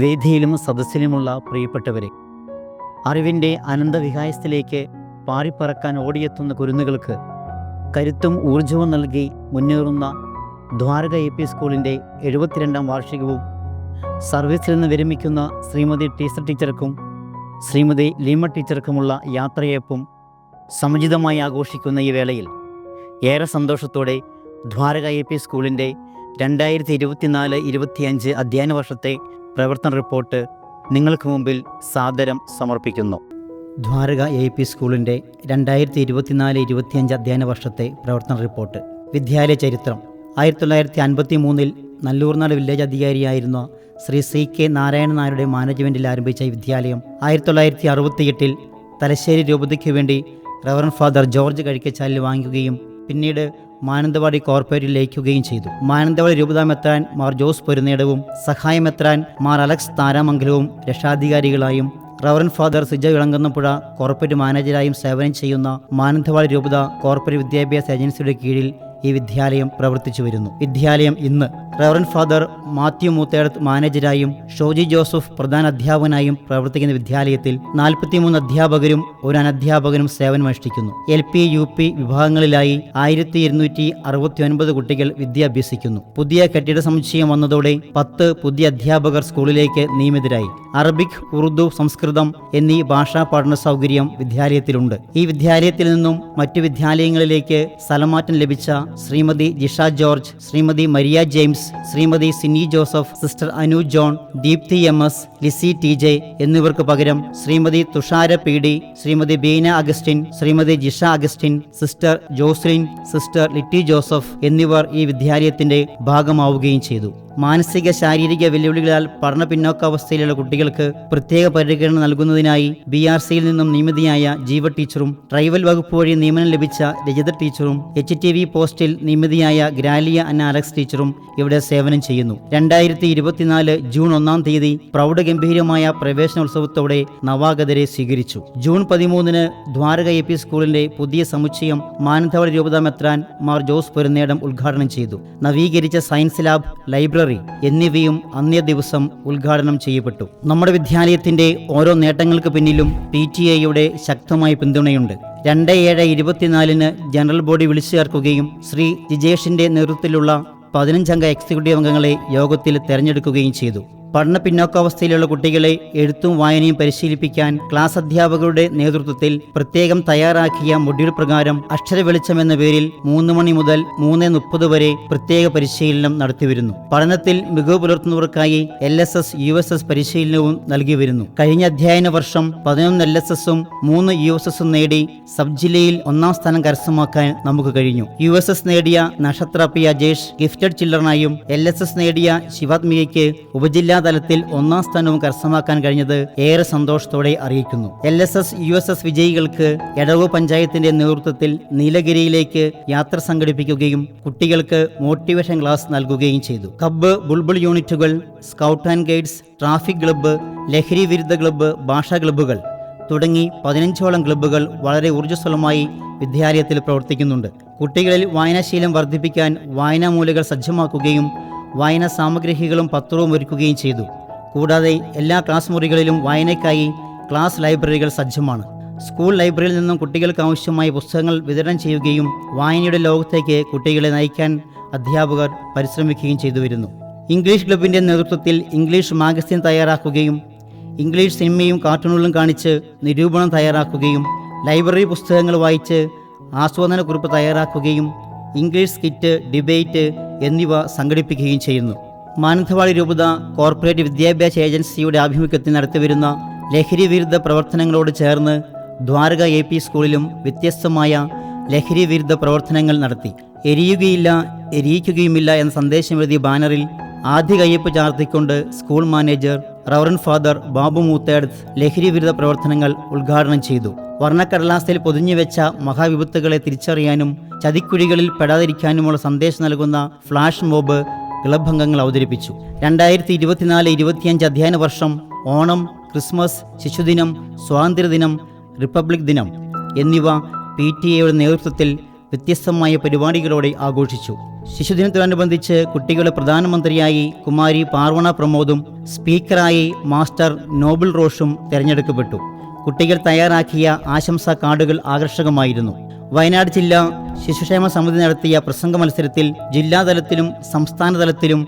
വേദിയിലും സദസ്സിലുമുള്ള പ്രിയപ്പെട്ടവരെ, അറിവിൻ്റെ അനന്തവിഹായത്തിലേക്ക് പാറിപ്പറക്കാൻ ഓടിയെത്തുന്ന കുരുന്നുകൾക്ക് കരുത്തും ഊർജവും നൽകി മുന്നേറുന്ന ദ്വാരക AP സ്കൂളിൻ്റെ 72ാം വാർഷികവും സർവീസിൽ നിന്ന് വിരമിക്കുന്ന ശ്രീമതി ടീച്ചർക്കും ശ്രീമതി ലീമ ടീച്ചർക്കുമുള്ള യാത്രയയപ്പും സമുചിതമായി ആഘോഷിക്കുന്ന ഈ വേളയിൽ ഏറെ സന്തോഷത്തോടെ ദ്വാരക AP സ്കൂളിൻ്റെ 2024-25 അധ്യയന വർഷത്തെ പ്രവർത്തന റിപ്പോർട്ട് നിങ്ങൾക്ക് മുമ്പിൽ സാദരം സമർപ്പിക്കുന്നു. ദ്വാരക AP സ്കൂളിൻ്റെ 2024-25 അധ്യയന വർഷത്തെ പ്രവർത്തന റിപ്പോർട്ട്. വിദ്യാലയ ചരിത്രം. 1953 നല്ലൂർനാട് വില്ലേജ് അധികാരിയായിരുന്ന ശ്രീ CK നാരായണൻ നായരുടെ മാനേജ്മെൻറ്റിൽ ആരംഭിച്ച ഈ വിദ്യാലയം 1968 തലശ്ശേരി രൂപതയ്ക്ക് വേണ്ടി റവറൻ ഫാദർ ജോർജ് കഴിക്കച്ചാലിൽ വാങ്ങിക്കുകയും പിന്നീട് മാനന്തവാടി കോർപ്പറേറ്റിൽ ലയിക്കുകയും ചെയ്തു. മാനന്തവാടി രൂപതാ മെത്രാൻ മാർ ജോസ് പൊരുന്നേടവും സഹായമെത്രാൻ മാർ അലക്സ് താരാമംഗലവും രക്ഷാധികാരികളായും reverend father Sija Elankannappuzha corporate മാനേജരായും സേവനം ചെയ്യുന്ന മാനന്തവാടി രൂപത കോർപ്പറേറ്റ് വിദ്യാഭ്യാസ ഏജൻസിയുടെ കീഴിൽ ഈ വിദ്യാലയം പ്രവർത്തിച്ചു വരുന്നു. വിദ്യാലയം ഇന്ന് റവറൻ ഫാദർ മാത്യു മൂത്തേടത്ത് മാനേജരായും ഷോജി ജോസഫ് പ്രധാന അധ്യാപകനായും പ്രവർത്തിക്കുന്ന വിദ്യാലയത്തിൽ 43 അധ്യാപകരും ഒരു അനധ്യാപകനും സേവനമനുഷ്ഠിക്കുന്നു. LP UP വിഭാഗങ്ങളിലായി 1269 കുട്ടികൾ വിദ്യ അഭ്യസിക്കുന്നു. പുതിയ കെട്ടിട സമുച്ചയം വന്നതോടെ 10 പുതിയ അധ്യാപകർ സ്കൂളിലേക്ക് നിയമിതരായി. അറബിക്, ഉറുദു, സംസ്കൃതം എന്നീ ഭാഷാ പഠന സൗകര്യം വിദ്യാലയത്തിലുണ്ട്. ഈ വിദ്യാലയത്തിൽ നിന്നും മറ്റു വിദ്യാലയങ്ങളിലേക്ക് സ്ഥലമാറ്റം ലഭിച്ച Shrimati Jisha George, Shrimati Maria James, Shrimati Sini Joseph, sister Anu John, Deepti MS, Lissy TJ എന്നിവർക്ക് പകരം Shrimati Thushara PD, Shrimati Beena Augustine, Shrimati Jisha Augustine, sister Joslin, sister Litty Joseph എന്നിവർ ഈ വിദ്യാലയത്തിന്റെ ഭാഗമാവുകയും ചെയ്തു. മാനസിക ശാരീരിക വെല്ലുവിളികളാൽ പഠന പിന്നോക്കാവസ്ഥയിലുള്ള കുട്ടികൾക്ക് പ്രത്യേക പരിഗണന നൽകുന്നതിനായി BRCയിൽ നിന്നും നിയമിതയായ ജീവ ടീച്ചറും ട്രൈബൽ വകുപ്പ് വഴി നിയമനം ലഭിച്ച രജിത ടീച്ചറും HTV പോസ്റ്റിൽ നിയമിതയായ ഗ്രാലിയ അന്ന അലക്സ് ടീച്ചറും ഇവിടെ സേവനം ചെയ്യുന്നു. 2024 ജൂൺ 1-ാം തീയതി പ്രൗഢഗംഭീരമായ പ്രവേശനോത്സവത്തോടെ നവാഗതരെ സ്വീകരിച്ചു. ജൂൺ 13-ന് ദ്വാരക AP സ്കൂളിന്റെ പുതിയ സമുച്ചയം മാനന്തവാടി രൂപതാ മെത്രാൻ മാർ ജോസ് പൊരുന്നേടം ഉദ്ഘാടനം ചെയ്തു. നവീകരിച്ച സയൻസ് ലാബ്, ലൈബ്രറി എന്നിവയും അന്നേ ദിവസം ഉദ്ഘാടനം ചെയ്യപ്പെട്ടു. നമ്മുടെ വിദ്യാലയത്തിന്റെ ഓരോ നേട്ടങ്ങൾക്ക് പിന്നിലും PTA ശക്തമായ പിന്തുണയുണ്ട്. 2/7/24 ജനറൽ ബോഡി വിളിച്ചു ചേർക്കുകയും ശ്രീ ജിജേഷിന്റെ നേതൃത്വത്തിലുള്ള 15 അംഗ എക്സിക്യൂട്ടീവ് അംഗങ്ങളെ യോഗത്തിൽ തെരഞ്ഞെടുക്കുകയും ചെയ്തു. പഠന പിന്നോക്കാവസ്ഥയിലുള്ള കുട്ടികളെ എഴുത്തും വായനയും പരിശീലിപ്പിക്കാൻ ക്ലാസ് അധ്യാപകരുടെ നേതൃത്വത്തിൽ പ്രത്യേകം തയ്യാറാക്കിയ മൊഡ്യൂൾ പ്രകാരം അക്ഷര വെളിച്ചം എന്ന പേരിൽ 3 മണി മുതൽ 3:30 വരെ പ്രത്യേക പരിശീലനം നടത്തിവരുന്നു. പഠനത്തിൽ മികവ് പുലർത്തുന്നവർക്കായി LSS USS പരിശീലനവും നൽകി വരുന്നു. കഴിഞ്ഞ അധ്യയന വർഷം 11 LSSഉം 3 USSഉം നേടി സബ് ജില്ലയിൽ 1-ാം സ്ഥാനം കരസ്ഥമാക്കാൻ നമുക്ക് കഴിഞ്ഞു. USS നേടിയ നക്ഷത്ര P അജേഷ് ഗിഫ്റ്റഡ് ചിൽഡ്രനായും LSS നേടിയ ശിവാത്മികയ്ക്ക് ഉപജില്ലാ തലത്തിൽ 1-ാം സ്ഥാനവും കരസ്ഥമാക്കാൻ കഴിഞ്ഞത് ഏറെ സന്തോഷത്തോടെ അറിയിക്കുന്നു. LSS USS വിജയികൾക്ക് എടവ പഞ്ചായത്തിന്റെ നേതൃത്വത്തിൽ നീലഗിരിയിലേക്ക് യാത്ര സംഘടിപ്പിക്കുകയും കുട്ടികൾക്ക് മോട്ടിവേഷൻ ക്ലാസ് നൽകുകയും ചെയ്തു. കബ്ബ്, ബുൾബുൾ യൂണിറ്റുകൾ, scout and guides, traffic club, ലഹരി വിരുദ്ധ ക്ലബ്ബ്, ഭാഷാ ക്ലബ്ബുകൾ തുടങ്ങി 15ഓളം ക്ലബ്ബുകൾ വളരെ ഊർജ്ജസ്വലമായി വിദ്യാലയത്തിൽ പ്രവർത്തിക്കുന്നുണ്ട്. കുട്ടികളിൽ വായനാശീലം വർദ്ധിപ്പിക്കാൻ വായനാമൂലകൾ സജ്ജമാക്കുകയും വായനാ സാമഗ്രികളും പത്രവും ഒരുക്കുകയും ചെയ്തു. കൂടാതെ എല്ലാ ക്ലാസ് മുറികളിലും വായനയ്ക്കായി ക്ലാസ് ലൈബ്രറികൾ സജ്ജമാണ്. സ്കൂൾ ലൈബ്രറിയിൽ നിന്നും കുട്ടികൾക്ക് ആവശ്യമായ പുസ്തകങ്ങൾ വിതരണം ചെയ്യുകയും വായനയുടെ ലോകത്തേക്ക് കുട്ടികളെ നയിക്കാൻ അധ്യാപകർ പരിശ്രമിക്കുകയും ചെയ്തു വരുന്നു. ഇംഗ്ലീഷ് ക്ലബിൻ്റെ നേതൃത്വത്തിൽ ഇംഗ്ലീഷ് മാഗസിൻ തയ്യാറാക്കുകയും ഇംഗ്ലീഷ് സിനിമയും കാർട്ടൂണുകളും കാണിച്ച് നിരൂപണം തയ്യാറാക്കുകയും ലൈബ്രറി പുസ്തകങ്ങൾ വായിച്ച് ആസ്വാദനക്കുറിപ്പ് തയ്യാറാക്കുകയും ഇംഗ്ലീഷ് സ്കിറ്റ്, ഡിബേറ്റ് എന്നിവ സംഘടിപ്പിക്കുകയും ചെയ്യുന്നു. മാനന്തവാടി രൂപത കോർപ്പറേറ്റ് വിദ്യാഭ്യാസ ഏജൻസിയുടെ ആഭിമുഖ്യത്തിൽ നടത്തിവരുന്ന ലഹരി വിരുദ്ധ പ്രവർത്തനങ്ങളോട് ചേർന്ന് ദ്വാരക AP സ്കൂളിലും വ്യത്യസ്തമായ ലഹരി വിരുദ്ധ പ്രവർത്തനങ്ങൾ നടത്തി. എരിയുകയില്ല, എരിയിക്കുകയുമില്ല എന്ന സന്ദേശം എഴുതിയ ബാനറിൽ ആദ്യ കയ്യൊപ്പ് ചാർത്തിക്കൊണ്ട് school manager reverend father Babu Moothedath ലഹരി വിരുദ്ധ പ്രവർത്തനങ്ങൾ ഉദ്ഘാടനം ചെയ്തു. വർണ്ണക്കടലാസിൽ പൊതിഞ്ഞുവെച്ച മഹാവിപത്തുകളെ തിരിച്ചറിയാനും ചതിക്കുഴികളിൽ പെടാതിരിക്കാനുമുള്ള സന്ദേശം നൽകുന്ന ഫ്ലാഷ് മോബ് ക്ലബ് അംഗങ്ങൾ അവതരിപ്പിച്ചു. 2024-25 അധ്യയന വർഷം ഓണം, ക്രിസ്മസ്, ശിശുദിനം, സ്വാതന്ത്ര്യദിനം, റിപ്പബ്ലിക് ദിനം എന്നിവ PTA നേതൃത്വത്തിൽ വ്യത്യസ്തമായ പരിപാടികളോടെ ആഘോഷിച്ചു. ശിശുദിനത്തോടനുബന്ധിച്ച് കുട്ടികളെ പ്രധാനമന്ത്രിയായി കുമാരി പാർവണ പ്രമോദും സ്പീക്കറായി മാസ്റ്റർ നോബിൾ റോഷും തെരഞ്ഞെടുക്കപ്പെട്ടു. കുട്ടികൾ തയ്യാറാക്കിയ ആശംസാ കാർഡുകൾ ആകർഷകമായിരുന്നു. വയനാട് ജില്ലാ ശിശുക്ഷേമ സമിതി നടത്തിയ പ്രസംഗ മത്സരത്തിൽ ജില്ലാതലത്തിലും സംസ്ഥാന തലത്തിലും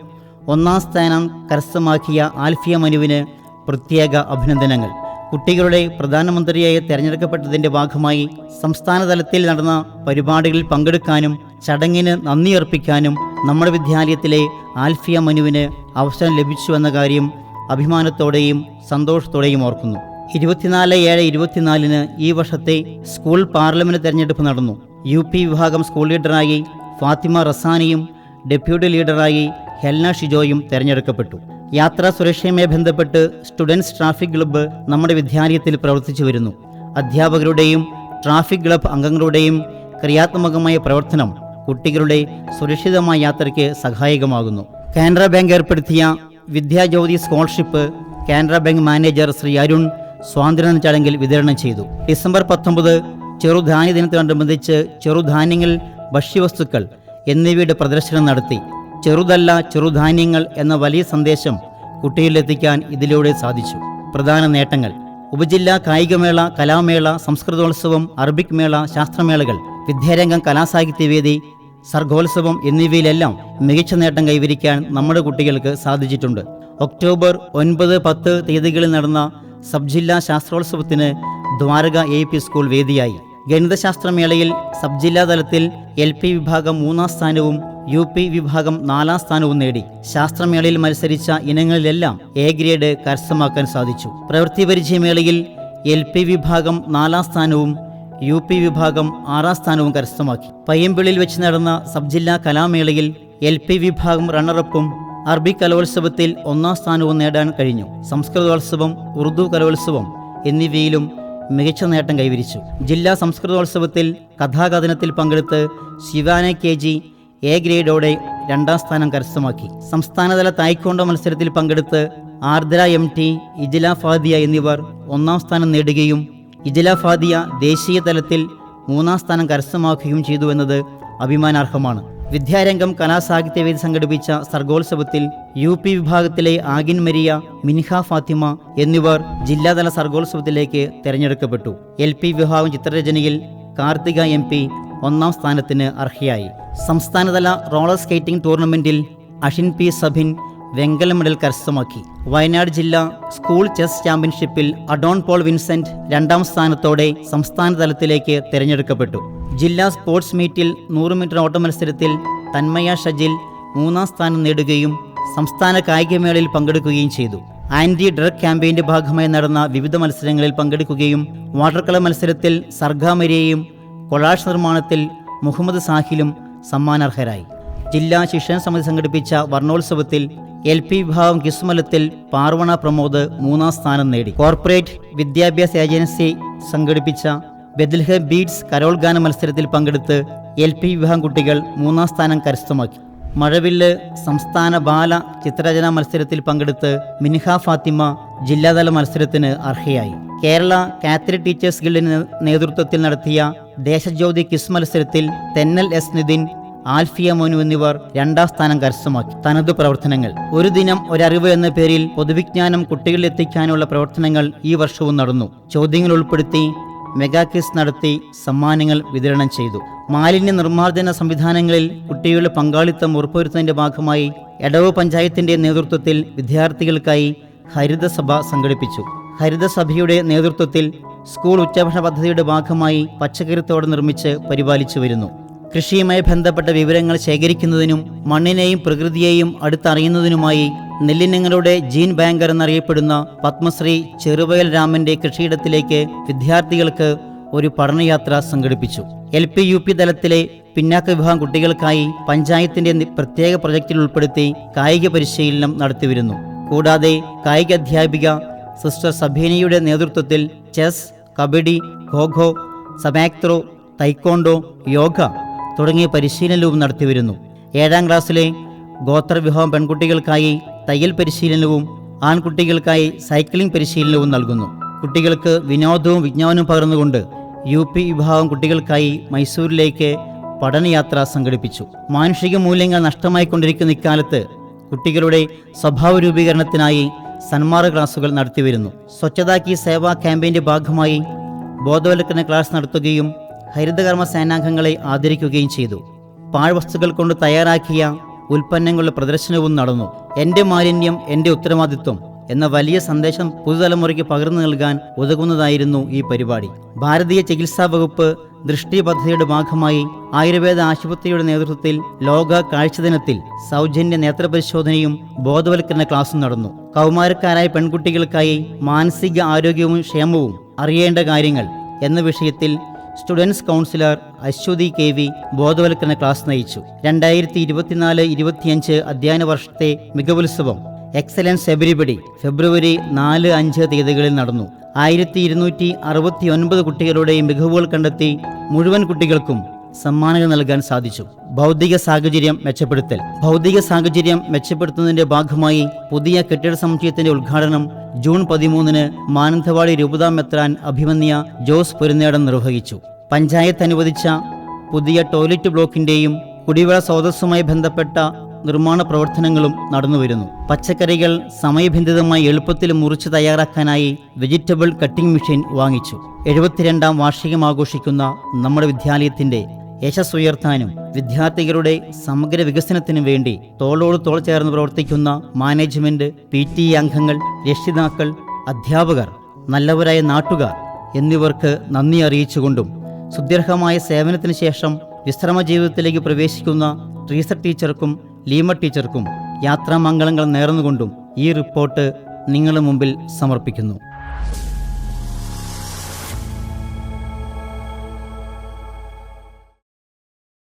1ാം സ്ഥാനം കരസ്ഥമാക്കിയ ആൽഫിയ മനുവിന് പ്രത്യേക അഭിനന്ദനങ്ങൾ. കുട്ടികളുടെ പ്രധാനമന്ത്രിയായി തെരഞ്ഞെടുക്കപ്പെട്ടതിൻ്റെ ഭാഗമായി സംസ്ഥാന തലത്തിൽ നടന്ന പരിപാടികളിൽ പങ്കെടുക്കാനും ചടങ്ങിന് നന്ദി അർപ്പിക്കാനും നമ്മുടെ വിദ്യാലയത്തിലെ ആൽഫിയ മനുവിന് അവസരം ലഭിച്ചു എന്ന കാര്യം അഭിമാനത്തോടെയും സന്തോഷത്തോടെയും ഓർക്കുന്നു. 24/7/24 ഈ വർഷത്തെ സ്കൂൾ പാർലമെന്റ് തെരഞ്ഞെടുപ്പ് നടന്നു. UP വിഭാഗം സ്കൂൾ ലീഡറായി ഫാത്തിമ റസാനിയും ഡെപ്യൂട്ടി ലീഡറായി ഹെൽന ഷിജോയും തെരഞ്ഞെടുക്കപ്പെട്ടു. യാത്രാ സുരക്ഷയുമായി ബന്ധപ്പെട്ട് സ്റ്റുഡൻസ് ട്രാഫിക് ക്ലബ്ബ് നമ്മുടെ വിദ്യാലയത്തിൽ പ്രവർത്തിച്ചു വരുന്നു. അധ്യാപകരുടെയും ട്രാഫിക് ക്ലബ്ബ് അംഗങ്ങളുടെയും ക്രിയാത്മകമായ പ്രവർത്തനം കുട്ടികളുടെ സുരക്ഷിതമായ യാത്രയ്ക്ക് സഹായകമാകുന്നു. കാനറ ബാങ്ക് ഏർപ്പെടുത്തിയ Vidyajyothi scholarship Canara bank manager Shri Arun സ്വാതന്ത്ര്യ ചടങ്ങിൽ വിതരണം ചെയ്തു. ഡിസംബർ 19 ചെറുധാന്യ ദിനത്തോടനുബന്ധിച്ച് ചെറുധാന്യങ്ങൾ, ഭക്ഷ്യവസ്തുക്കൾ എന്നിവയുടെ പ്രദർശനം നടത്തി. ചെറുതല്ല ചെറുധാന്യങ്ങൾ എന്ന വലിയ സന്ദേശം കുട്ടികളിലെത്തിക്കാൻ ഇതിലൂടെ സാധിച്ചു. പ്രധാന നേട്ടങ്ങൾ: ഉപജില്ലാ കായികമേള, കലാമേള, സംസ്കൃതോത്സവം, അറബിക് മേള, ശാസ്ത്രമേളകൾ, വിദ്യാരംഗം, കലാസാഹിത്യവേദി, സർഗോത്സവം എന്നിവയിലെല്ലാം മികച്ച നേട്ടം കൈവരിക്കാൻ നമ്മുടെ കുട്ടികൾക്ക് സാധിച്ചിട്ടുണ്ട്. ഒക്ടോബർ 9, 10 തീയതികളിൽ നടന്ന സബ് ജില്ലാ ശാസ്ത്രോത്സവത്തിന് ദ്വാരക AP സ്കൂൾ വേദിയായി. ഗണിതശാസ്ത്രമേളയിൽ സബ് ജില്ലാ തലത്തിൽ LP വിഭാഗം 3ാം സ്ഥാനവും UP വിഭാഗം 4ാം സ്ഥാനവും നേടി. ശാസ്ത്രമേളയിൽ മത്സരിച്ച ഇനങ്ങളിലെല്ലാം A ഗ്രേഡ് കരസ്ഥമാക്കാൻ സാധിച്ചു. പ്രവൃത്തി പരിചയമേളയിൽ LP വിഭാഗം 4ാം സ്ഥാനവും UP വിഭാഗം 6ാം സ്ഥാനവും കരസ്ഥമാക്കി. പയ്യമ്പള്ളിയിൽ വെച്ച് നടന്ന സബ് ജില്ലാ കലാമേളയിൽ LP വിഭാഗം റണ്ണറപ്പും അറബിക് കലോത്സവത്തിൽ 1ാം സ്ഥാനവും നേടാൻ കഴിഞ്ഞു. സംസ്കൃതോത്സവം, ഉറുദു കലോത്സവം എന്നിവയിലും മികച്ച നേട്ടം കൈവരിച്ചു. ജില്ലാ സംസ്കൃതോത്സവത്തിൽ കഥാകഥനത്തിൽ പങ്കെടുത്ത് ശിവാന KG A ഗ്രേഡോടെ 2ാം സ്ഥാനം കരസ്ഥമാക്കി. സംസ്ഥാനതല തായ്ക്കൊണ്ടോ മത്സരത്തിൽ പങ്കെടുത്ത് ആർദ്ര MT, ഇജ്ല ഫാദിയ എന്നിവർ 1ാം സ്ഥാനം നേടുകയും ഇജ്ല ഫാദിയ ദേശീയ തലത്തിൽ 3ാം സ്ഥാനം കരസ്ഥമാക്കുകയും ചെയ്തു എന്നത് അഭിമാനാർഹമാണ്. വിദ്യാരംഗം, കലാസാഹിത്യവേദി സംഘടിപ്പിച്ച സർഗോത്സവത്തിൽ UP വിഭാഗത്തിലെ ആഗിൻ മരിയ, മിൻഹ ഫാത്തിമ എന്നിവർ ജില്ലാതല സർഗോത്സവത്തിലേക്ക് തെരഞ്ഞെടുക്കപ്പെട്ടു. LP വിഭാഗം ചിത്രരചനയിൽ കാർത്തിക MP 1ാം സ്ഥാനത്തിന് അർഹയായി. സംസ്ഥാനതല റോളർ സ്കേറ്റിംഗ് ടൂർണമെന്റിൽ അഷിൻ P സബിൻ വെങ്കല മെഡൽ കരസ്ഥമാക്കി. വയനാട് ജില്ലാ സ്കൂൾ ചെസ് ചാമ്പ്യൻഷിപ്പിൽ അഡോൺ പോൾ വിൻസെന്റ് 2ാം സ്ഥാനത്തോടെ സംസ്ഥാന തലത്തിലേക്ക് തെരഞ്ഞെടുക്കപ്പെട്ടു. ജില്ലാ സ്പോർട്സ് മീറ്റിൽ 100 മീറ്റർ ഓട്ട മത്സരത്തിൽ തന്മയ ഷജിൽ 3ാം സ്ഥാനം നേടുകയും സംസ്ഥാന കായികമേളയിൽ പങ്കെടുക്കുകയും ചെയ്തു. ആന്റി ഡ്രഗ് ക്യാമ്പയിന്റെ ഭാഗമായി നടന്ന വിവിധ മത്സരങ്ങളിൽ പങ്കെടുക്കുകയും വാട്ടർ കളർ മത്സരത്തിൽ സർഗാമരിയയും കൊളാഷ് നിർമ്മാണത്തിൽ മുഹമ്മദ് സാഹിലും സമ്മാനാർഹരായി. ജില്ലാ ശിക്ഷണ സമിതി സംഘടിപ്പിച്ച വർണ്ണോത്സവത്തിൽ LP വിഭാഗം കിസ്മലത്തിൽ പാർവണ പ്രമോദ് 3ാം സ്ഥാനം നേടി. കോർപ്പറേറ്റ് വിദ്യാഭ്യാസ ഏജൻസി സംഘടിപ്പിച്ച ബെത്ലഹേം ബീഡ്സ് കരോൾ ഗാന മത്സരത്തിൽ പങ്കെടുത്ത് LP വിഭാഗം കുട്ടികൾ 3ാം സ്ഥാനം കരസ്ഥമാക്കി. മഴവില്ല് സംസ്ഥാന ബാല ചിത്രരചനാ മത്സരത്തിൽ പങ്കെടുത്ത് മിൻഹ ഫാത്തിമ ജില്ലാതല മത്സരത്തിന് അർഹയായി. കേരള കാത്തലിക് ടീച്ചേഴ്സ് ഗിൽഡിന് നേതൃത്വത്തിൽ നടത്തിയ ദേശജ്യോതി ക്വിസ് മത്സരത്തിൽ തെന്നൽ S നിതിൻ, ആൽഫിയ മോനു എന്നിവർ 2ാം സ്ഥാനം കരസ്ഥമാക്കി. തനതു പ്രവർത്തനങ്ങൾ: ഒരു ദിനം ഒരറിവ് എന്ന പേരിൽ പൊതുവിജ്ഞാനം കുട്ടികളിൽ എത്തിക്കാനുള്ള പ്രവർത്തനങ്ങൾ ഈ വർഷവും നടന്നു. ചോദ്യങ്ങൾ ഉൾപ്പെടുത്തി മെഗാ ക്വിസ് നടത്തി സമ്മാനങ്ങൾ വിതരണം ചെയ്തു. മാലിന്യ നിർമ്മാർജ്ജന സംവിധാനങ്ങളിൽ കുട്ടികളുടെ പങ്കാളിത്തം ഉറപ്പുവരുത്തുന്നതിന്റെ ഭാഗമായി എടവ പഞ്ചായത്തിന്റെ നേതൃത്വത്തിൽ വിദ്യാർത്ഥികൾക്കായി ഹരിതസഭ സംഘടിപ്പിച്ചു. ഹരിതസഭയുടെ നേതൃത്വത്തിൽ സ്കൂൾ ഉച്ചഭക്ഷണ പദ്ധതിയുടെ ഭാഗമായി പച്ചക്കറിത്തോട് നിർമ്മിച്ച് പരിപാലിച്ചു വരുന്നു. കൃഷിയുമായി ബന്ധപ്പെട്ട വിവരങ്ങൾ ശേഖരിക്കുന്നതിനും മണ്ണിനെയും പ്രകൃതിയെയും അടുത്തറിയുന്നതിനുമായി നെല്ലിനങ്ങളുടെ ജീൻ ബാങ്കർ എന്നറിയപ്പെടുന്ന പത്മശ്രീ ചെറുവയൽ രാമന്റെ കൃഷിയിടത്തിലേക്ക് വിദ്യാർത്ഥികൾക്ക് ഒരു പഠനയാത്ര സംഘടിപ്പിച്ചു. LP UP തലത്തിലെ പിന്നാക്ക വിഭാഗം കുട്ടികൾക്കായി പഞ്ചായത്തിന്റെ പ്രത്യേക പ്രൊജക്റ്റിൽ ഉൾപ്പെടുത്തി കായിക പരിശീലനം നടത്തിവരുന്നു. കൂടാതെ കായിക അധ്യാപിക സിസ്റ്റർ സബീനയുടെ നേതൃത്വത്തിൽ ചെസ്, കബഡി, ഖോഖോ, സമാക്ത്രോ, തൈക്കോണ്ടോ, യോഗ തുടങ്ങിയ പരിശീലനവും നടത്തിവരുന്നു. 7ാം ക്ലാസ്സിലെ ഗോത്രവിഭാഗം പെൺകുട്ടികൾക്കായി തയ്യൽ പരിശീലനവും ആൺകുട്ടികൾക്കായി സൈക്ലിംഗ് പരിശീലനവും നൽകുന്നു. കുട്ടികൾക്ക് വിനോദവും വിജ്ഞാനവും പകർന്നുകൊണ്ട് UP വിഭാഗം കുട്ടികൾക്കായി മൈസൂരിലേക്ക് പഠനയാത്ര സംഘടിപ്പിച്ചു. മാനുഷിക മൂല്യങ്ങൾ നഷ്ടമായിക്കൊണ്ടിരിക്കുന്ന ഇക്കാലത്ത് കുട്ടികളുടെ സ്വഭാവ രൂപീകരണത്തിനായി സന്മാർഗ ക്ലാസുകൾ നടത്തിവരുന്നു. സ്വച്ഛതാ കി സേവാ ക്യാമ്പയിൻ്റെ ഭാഗമായി ബോധവൽക്കരണ ക്ലാസ് നടത്തുകയും ഹരിതകർമ്മ സേനാംഗങ്ങളെ ആദരിക്കുകയും ചെയ്തു. പാഴ്വസ്തുക്കൾ കൊണ്ട് തയ്യാറാക്കിയ ഉൽപ്പന്നങ്ങളുടെ പ്രദർശനവും നടന്നു. എൻ്റെ മാലിന്യം എൻ്റെ ഉത്തരവാദിത്വം എന്ന വലിയ സന്ദേശം പുതുതലമുറയ്ക്ക് പകർന്നു നൽകാൻ ഉതകുന്നതായിരുന്നു ഈ പരിപാടി. ഭാരതീയ ചികിത്സാ വകുപ്പ് ദൃഷ്ടി പദ്ധതിയുടെ ഭാഗമായി ആയുർവേദ ആശുപത്രിയുടെ നേതൃത്വത്തിൽ ലോക കാഴ്ച ദിനത്തിൽ സൗജന്യ നേത്രപരിശോധനയും ബോധവൽക്കരണ ക്ലാസും നടന്നു. കൗമാരക്കാരായ പെൺകുട്ടികൾക്കായി മാനസിക ആരോഗ്യവും ക്ഷേമവും അറിയേണ്ട കാര്യങ്ങൾ എന്ന വിഷയത്തിൽ സ്റ്റുഡൻസ് കൗൺസിലർ അശ്വതി KV ബോധവൽക്കരണ ക്ലാസ് നയിച്ചു. 2024-25 അധ്യയന വർഷത്തെ മികവുത്സവം എക്സലൻസ് എവരിബഡി ഫെബ്രുവരി 4-5 തീയതികളിൽ നടന്നു. 1269 കുട്ടികളുടെ മികവുകൾ കണ്ടെത്തി മുഴുവൻ കുട്ടികൾക്കും സമ്മാനങ്ങൾ നൽകാൻ സാധിച്ചു. ഭൗതിക സാഹചര്യം മെച്ചപ്പെടുത്തുന്നതിന്റെ ഭാഗമായി പുതിയ കെട്ടിട സമുച്ചയത്തിന്റെ ഉദ്ഘാടനം ജൂൺ 13 മാനന്തവാടി രൂപതാ മെത്രാൻ അഭിമന്യ ജോസ് പൊരുന്നേടം നിർവഹിച്ചു. പഞ്ചായത്ത് അനുവദിച്ച പുതിയ ടോയ്ലറ്റ് ബ്ലോക്കിന്റെയും കുടിവെള്ള സ്രോതസ്സുമായി ബന്ധപ്പെട്ട നിർമ്മാണ പ്രവർത്തനങ്ങളും നടന്നുവരുന്നു. പച്ചക്കറികൾ സമയബന്ധിതമായി എളുപ്പത്തിൽ മുറിച്ച് തയ്യാറാക്കാനായി വെജിറ്റബിൾ കട്ടിംഗ് മെഷീൻ വാങ്ങിച്ചു. 72ാം വാർഷികം ആഘോഷിക്കുന്ന നമ്മുടെ വിദ്യാലയത്തിന്റെ യശസ്സുയർത്താനും വിദ്യാർത്ഥികളുടെ സമഗ്ര വികസനത്തിനും വേണ്ടി തോളോട് തോൾ ചേർന്ന് പ്രവർത്തിക്കുന്ന മാനേജ്മെന്റ്, PTA അംഗങ്ങൾ, രക്ഷിതാക്കൾ, അധ്യാപകർ, നല്ലവരായ നാട്ടുകാർ എന്നിവർക്ക് നന്ദി അറിയിച്ചുകൊണ്ടും സുദീർഘമായ സേവനത്തിന് ശേഷം വിശ്രമ ജീവിതത്തിലേക്ക് പ്രവേശിക്കുന്ന ട്രീസ ടീച്ചർക്കും ലീമ ടീച്ചർക്കും യാത്രാമംഗളങ്ങൾ നേർന്നുകൊണ്ടും ഈ റിപ്പോർട്ട് നിങ്ങളുടെ മുമ്പിൽ സമർപ്പിക്കുന്നു.